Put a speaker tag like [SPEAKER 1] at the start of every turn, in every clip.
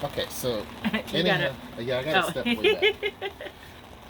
[SPEAKER 1] Okay, so
[SPEAKER 2] You
[SPEAKER 1] anyhow, yeah, I got to step way back.
[SPEAKER 2] Oh.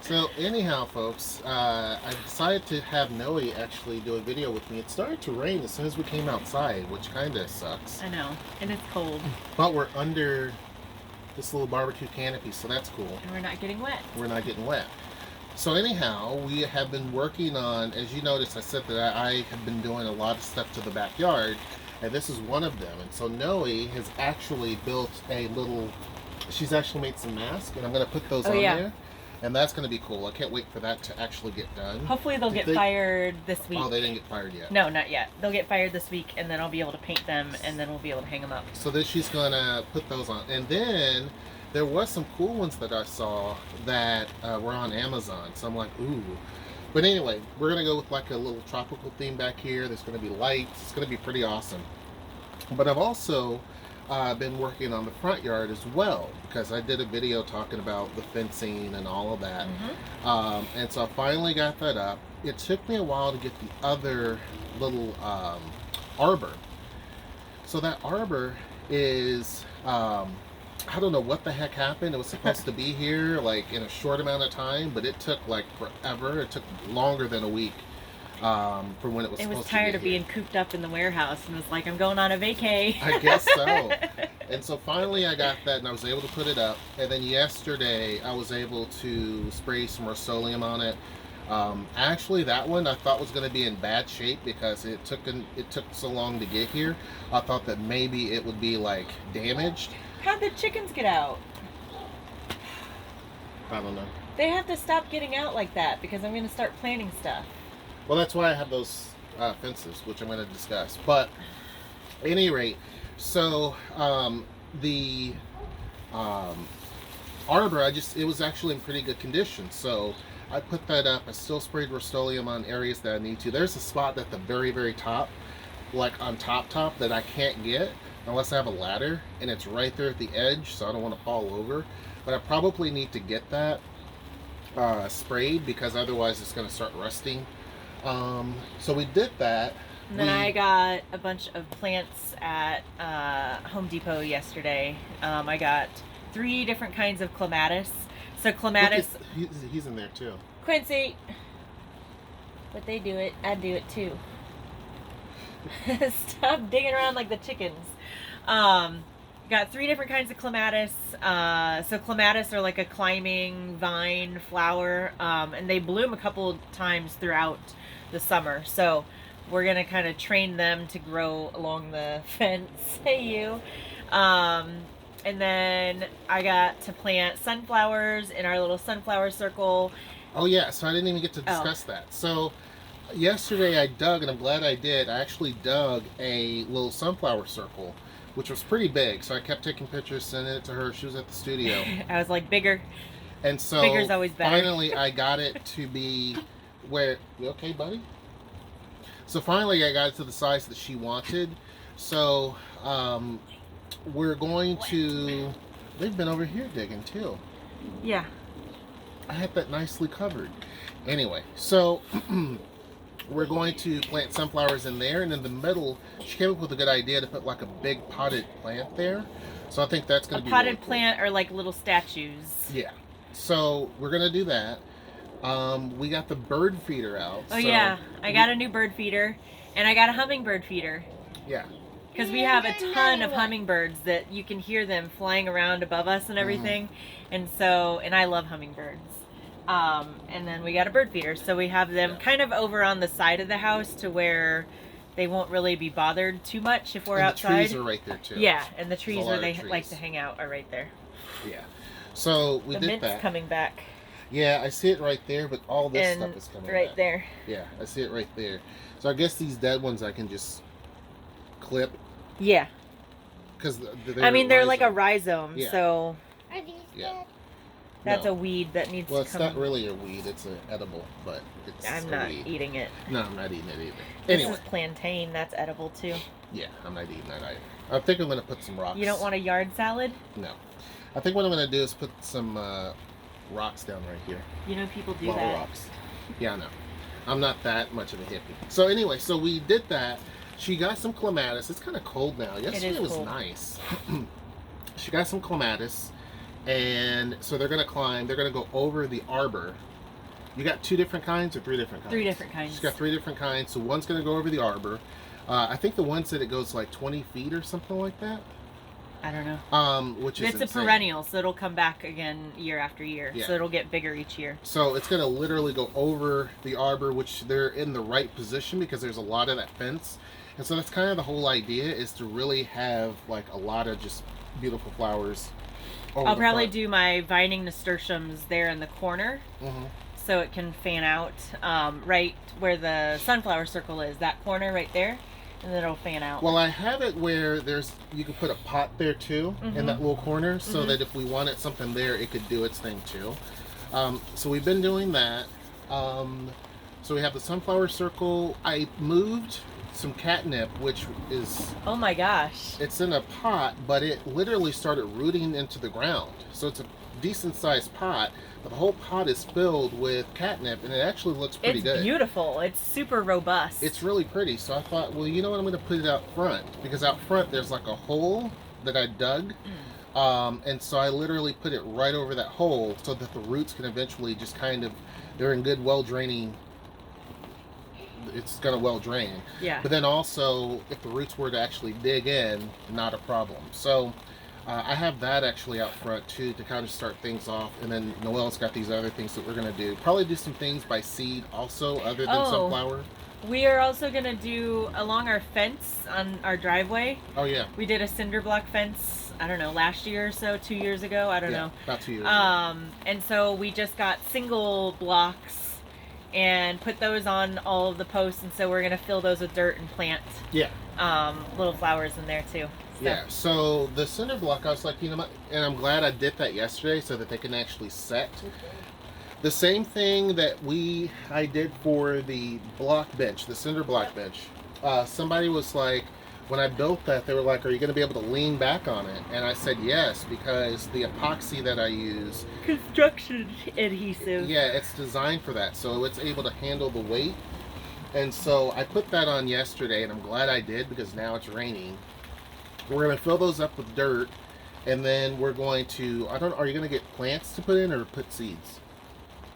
[SPEAKER 1] So anyhow, folks, I decided to have Noe actually do a video with me. It started to rain as soon as we came outside, which kind of sucks.
[SPEAKER 2] I know, and it's cold.
[SPEAKER 1] But we're under this little barbecue canopy, so that's cool.
[SPEAKER 2] And we're not getting wet.
[SPEAKER 1] We're not getting wet. So anyhow, we have been working on, as you noticed, I said that I have been doing a lot of stuff to the backyard, and this is one of them. And so Noe has actually built a little, she's actually made some masks, and I'm going to put those on there. And that's going to be cool. I can't wait for that to actually get done.
[SPEAKER 2] Hopefully they'll get fired this week.
[SPEAKER 1] Oh, they didn't get fired yet.
[SPEAKER 2] No, not yet. They'll get fired this week, and then I'll be able to paint them, and then we'll be able to hang them up.
[SPEAKER 1] So then she's going to put those on. And then there was some cool ones that I saw that were on Amazon. So I'm like, ooh. But anyway, we're going to go with like a little tropical theme back here. There's going to be lights. It's going to be pretty awesome. But I've also been working on the front yard as well, because I did a video talking about the fencing and all of that. And so I finally got that up. It took me a while to get the other little arbor. So that arbor is I don't know what the heck happened. It was supposed to be here like in a short amount of time, but it took like forever. It took longer than a week from when it was supposed to be.
[SPEAKER 2] It was tired of being cooped up in the warehouse and was like, I'm going on a vacay.
[SPEAKER 1] I guess so. And so finally I got that and I was able to put it up. And then yesterday I was able to spray some Rust-Oleum on it. Actually, that one I thought was going to be in bad shape because it took so long to get here. I thought that maybe it would be like damaged.
[SPEAKER 2] How'd the chickens get out?
[SPEAKER 1] I don't know.
[SPEAKER 2] They have to stop getting out like that because I'm going to start planting stuff.
[SPEAKER 1] Well, that's why I have those fences, which I'm going to discuss. But at any rate, so the arbor, it was actually in pretty good condition. So I put that up. I still sprayed Rust-Oleum on areas that I need to. There's a spot at the very, very top, like on top, that I can't get unless I have a ladder, and it's right there at the edge, so I don't want to fall over. But I probably need to get that sprayed because otherwise it's going to start rusting. So we did that.
[SPEAKER 2] And then I got a bunch of plants at Home Depot yesterday. I got 3 different kinds of clematis. So clematis...
[SPEAKER 1] He's in there too.
[SPEAKER 2] Quincy! But they do it. I do it too. Stop digging around like the chickens. Got 3 different kinds of clematis. So clematis are like a climbing vine flower. And they bloom a couple times throughout the summer. So we're going to kind of train them to grow along the fence. Hey, you. And then I got to plant sunflowers in our little sunflower circle.
[SPEAKER 1] Oh yeah, so I didn't even get to discuss that. So yesterday I dug, and I'm glad I did. I actually dug a little sunflower circle, which was pretty big. So I kept taking pictures, sending it to her. She was at the studio.
[SPEAKER 2] I was like, bigger.
[SPEAKER 1] And so
[SPEAKER 2] bigger's always better.
[SPEAKER 1] Finally I got it to be where... You okay, buddy? So finally I got it to the size that she wanted. So we're going to... They've been over here digging too.
[SPEAKER 2] Yeah.
[SPEAKER 1] I had that nicely covered. Anyway, so we're going to plant sunflowers in there, and in the middle, she came up with a good idea to put like a big potted plant there. So I think that's going to be
[SPEAKER 2] potted
[SPEAKER 1] really cool.
[SPEAKER 2] Plant or like little statues.
[SPEAKER 1] Yeah. So we're going to do that. We got the bird feeder out.
[SPEAKER 2] Oh, so yeah. I got a new bird feeder, and I got a hummingbird feeder.
[SPEAKER 1] Yeah.
[SPEAKER 2] Because we have a ton of hummingbirds that you can hear them flying around above us and everything. And so, and I love hummingbirds. And then we got a bird feeder. So we have them kind of over on the side of the house to where they won't really be bothered too much if we're outside.
[SPEAKER 1] The trees are right there too.
[SPEAKER 2] Yeah, and the trees where they like to hang out are right there.
[SPEAKER 1] Yeah. So we did that.
[SPEAKER 2] The mint's coming back.
[SPEAKER 1] Yeah, I see it right there, but all this stuff is coming
[SPEAKER 2] right
[SPEAKER 1] back.
[SPEAKER 2] there.
[SPEAKER 1] Yeah, I see it right there. So I guess these dead ones I can just clip.
[SPEAKER 2] Yeah.
[SPEAKER 1] Because
[SPEAKER 2] they're like a rhizome,
[SPEAKER 1] yeah.
[SPEAKER 2] So
[SPEAKER 1] yeah.
[SPEAKER 2] That's a weed that needs to come.
[SPEAKER 1] Well, it's not really a weed, it's an edible, but it's
[SPEAKER 2] I'm not eating it.
[SPEAKER 1] No, I'm not eating it either.
[SPEAKER 2] Anyway. This is plantain, that's edible too.
[SPEAKER 1] Yeah, I'm not eating that either. I think I'm going to put some rocks.
[SPEAKER 2] You don't want a yard salad?
[SPEAKER 1] No. I think what I'm going to do is put some rocks down right here.
[SPEAKER 2] You know people do
[SPEAKER 1] that. Rocks. Yeah, I know. I'm not that much of a hippie. So anyway, so we did that. She got some clematis. It's kind of cold now. Yesterday was nice. she got some clematis, and so they're gonna climb. They're gonna go over the arbor. You got 2 different kinds or 3 different kinds?
[SPEAKER 2] 3 different kinds.
[SPEAKER 1] She's got 3 different kinds. So one's gonna go over the arbor. I think the one said it goes like 20 feet or something like that.
[SPEAKER 2] I don't know.
[SPEAKER 1] Which is
[SPEAKER 2] it's
[SPEAKER 1] insane.
[SPEAKER 2] a perennial, so it'll come back again year after year.
[SPEAKER 1] Yeah.
[SPEAKER 2] So it'll get bigger each year.
[SPEAKER 1] So it's gonna literally go over the arbor, which they're in the right position because there's a lot of that fence. And so that's kind of the whole idea, is to really have like a lot of just beautiful flowers over
[SPEAKER 2] I'll
[SPEAKER 1] the
[SPEAKER 2] probably
[SPEAKER 1] front.
[SPEAKER 2] do my vining nasturtiums there in the corner,
[SPEAKER 1] Mhm.
[SPEAKER 2] so it can fan out right where the sunflower circle is. That corner right there, and then it'll fan out.
[SPEAKER 1] Well, I have it where you can put a pot there too, in that little corner, so that if we wanted something there, it could do its thing too. So we've been doing that. So we have the sunflower circle. I moved some catnip, which is,
[SPEAKER 2] Oh my gosh.
[SPEAKER 1] it's in a pot, but it literally started rooting into the ground. So it's a decent sized pot, but the whole pot is filled with catnip, and it actually looks pretty
[SPEAKER 2] It's
[SPEAKER 1] good.
[SPEAKER 2] beautiful. It's super robust.
[SPEAKER 1] It's really pretty. So I thought, well, you know what, I'm going to put it out front, because out front there's like a hole that I dug. And so I literally put it right over that hole so that the roots can eventually just kind of, they're in good, well draining, it's going to well drain.
[SPEAKER 2] Yeah.
[SPEAKER 1] But then also, if the roots were to actually dig in, not a problem. So I have that actually out front too, to kind of start things off. And then Noelle's got these other things that we're going to do. Probably do some things by seed also, other than sunflower.
[SPEAKER 2] We are also going to do along our fence on our driveway.
[SPEAKER 1] Oh yeah.
[SPEAKER 2] We did a cinder block fence, I don't know, last year or so, 2 years ago, I don't know.
[SPEAKER 1] About 2 years ago.
[SPEAKER 2] And so we just got single blocks and put those on all of the posts, and so we're going to fill those with dirt and plant
[SPEAKER 1] Yeah.
[SPEAKER 2] little flowers in there too. So.
[SPEAKER 1] Yeah, so the cinder block, I was like, you know, and I'm glad I did that yesterday so that they can actually set. The same thing that I did for the block bench, the cinder block bench. Somebody was like, when I built that, they were like, are you going to be able to lean back on it? And I said yes, because the epoxy that I use,
[SPEAKER 2] Construction adhesive.
[SPEAKER 1] yeah, it's designed for that, so it's able to handle the weight. And so I put that on yesterday, and I'm glad I did, because now it's raining. We're going to fill those up with dirt, and then we're going to, are you going to get plants to put in or put seeds?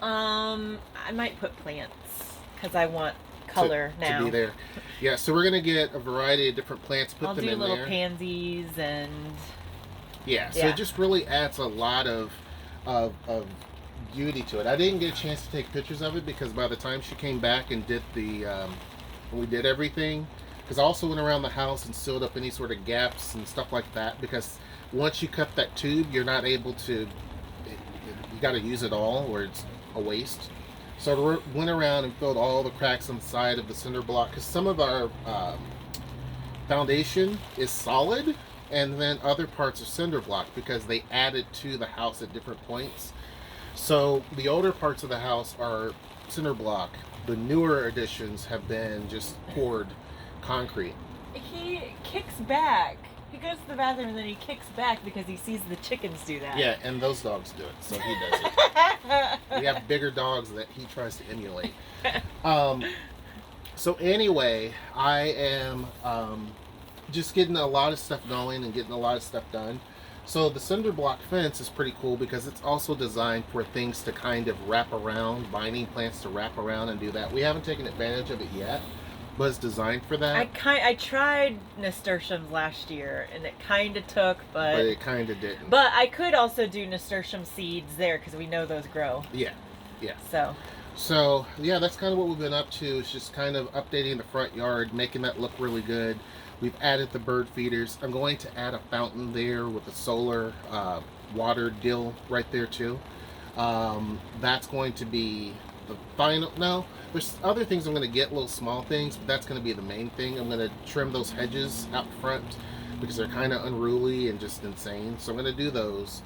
[SPEAKER 2] I might put plants because I want color now.
[SPEAKER 1] To be there. Yeah, so we're going to get a variety of different plants, put
[SPEAKER 2] I'll
[SPEAKER 1] them
[SPEAKER 2] do
[SPEAKER 1] in
[SPEAKER 2] little
[SPEAKER 1] there.
[SPEAKER 2] pansies and
[SPEAKER 1] Yeah, so
[SPEAKER 2] Yeah.
[SPEAKER 1] it just really adds a lot of beauty to it. I didn't get a chance to take pictures of it because by the time she came back and did when we did everything, because I also went around the house and sealed up any sort of gaps and stuff like that, because once you cut that tube, you're not able to, you got to use it all or it's a waste. So I went around and filled all the cracks on the side of the cinder block, because some of our foundation is solid, and then other parts are cinder block because they added to the house at different points. So the older parts of the house are cinder block. The newer additions have been just poured concrete.
[SPEAKER 2] he kicks back. He goes to the bathroom and then he kicks back because he sees the chickens do that.
[SPEAKER 1] Yeah, and those dogs do it, so he does it. We have bigger dogs that he tries to emulate. So anyway, I am just getting a lot of stuff going and getting a lot of stuff done. So the cinder block fence is pretty cool because it's also designed for things to kind of wrap around, vining plants to wrap around and do that. We haven't taken advantage of it yet, but it's designed for that.
[SPEAKER 2] I tried nasturtiums last year and it kind of took,
[SPEAKER 1] but it kind of didn't.
[SPEAKER 2] But I could also do nasturtium seeds there because we know those grow.
[SPEAKER 1] Yeah.
[SPEAKER 2] So
[SPEAKER 1] Yeah, that's kind of what we've been up to. Is just kind of updating the front yard, making that look really good. We've added the bird feeders. I'm going to add a fountain there with a solar water dill right there too. That's going to be the final. No, there's other things I'm going to get, little small things, but that's going to be the main thing. I'm going to trim those hedges out front because they're kind of unruly and just insane. So I'm going to do those.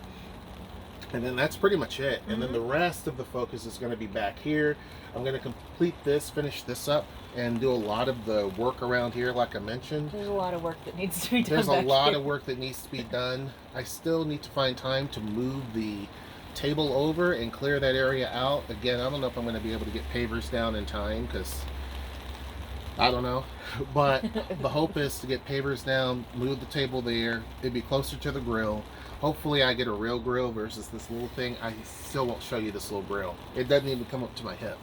[SPEAKER 1] And then that's pretty much it. And then the rest of the focus is going to be back here. I'm going to complete this, finish this up, and do a lot of the work around here, like I mentioned.
[SPEAKER 2] there's a lot of work that needs to be done.
[SPEAKER 1] There's a
[SPEAKER 2] back
[SPEAKER 1] lot
[SPEAKER 2] here.
[SPEAKER 1] of work that needs to be done. I still need to find time to move the table over and clear that area out. Again, I don't know if I'm going to be able to get pavers down in time, because I don't know. But the hope is to get pavers down, move the table there. It'd be closer to the grill. Hopefully I get a real grill versus this little thing. I still won't show you this little grill. It doesn't even come up to my hip.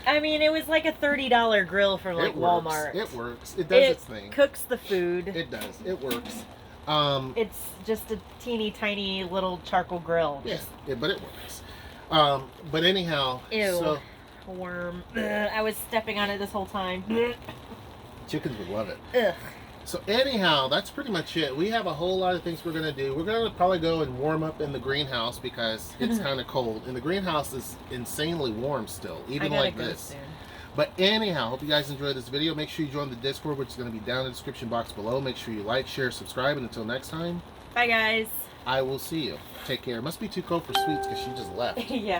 [SPEAKER 2] I mean, it was like a $30 grill from like
[SPEAKER 1] It works.
[SPEAKER 2] Walmart.
[SPEAKER 1] It works. It does its thing.
[SPEAKER 2] Cooks the food.
[SPEAKER 1] It does. It works.
[SPEAKER 2] It's just a teeny tiny little charcoal grill.
[SPEAKER 1] Yeah, but it works. But anyhow,
[SPEAKER 2] Ew.
[SPEAKER 1] so
[SPEAKER 2] Worm. Ugh, I was stepping on it this whole time.
[SPEAKER 1] chickens would love it.
[SPEAKER 2] Ugh.
[SPEAKER 1] So anyhow, that's pretty much it. We have a whole lot of things we're gonna do. We're gonna probably go and warm up in the greenhouse because it's kind of cold, and the greenhouse is insanely warm still, even like this.
[SPEAKER 2] Soon.
[SPEAKER 1] But anyhow, hope you guys enjoyed this video. Make sure you join the Discord, which is going to be down in the description box below. Make sure you like, share, subscribe, and until next time,
[SPEAKER 2] Bye, guys.
[SPEAKER 1] I will see you. Take care. It must be too cold for Sweets because she just left.
[SPEAKER 2] Yeah.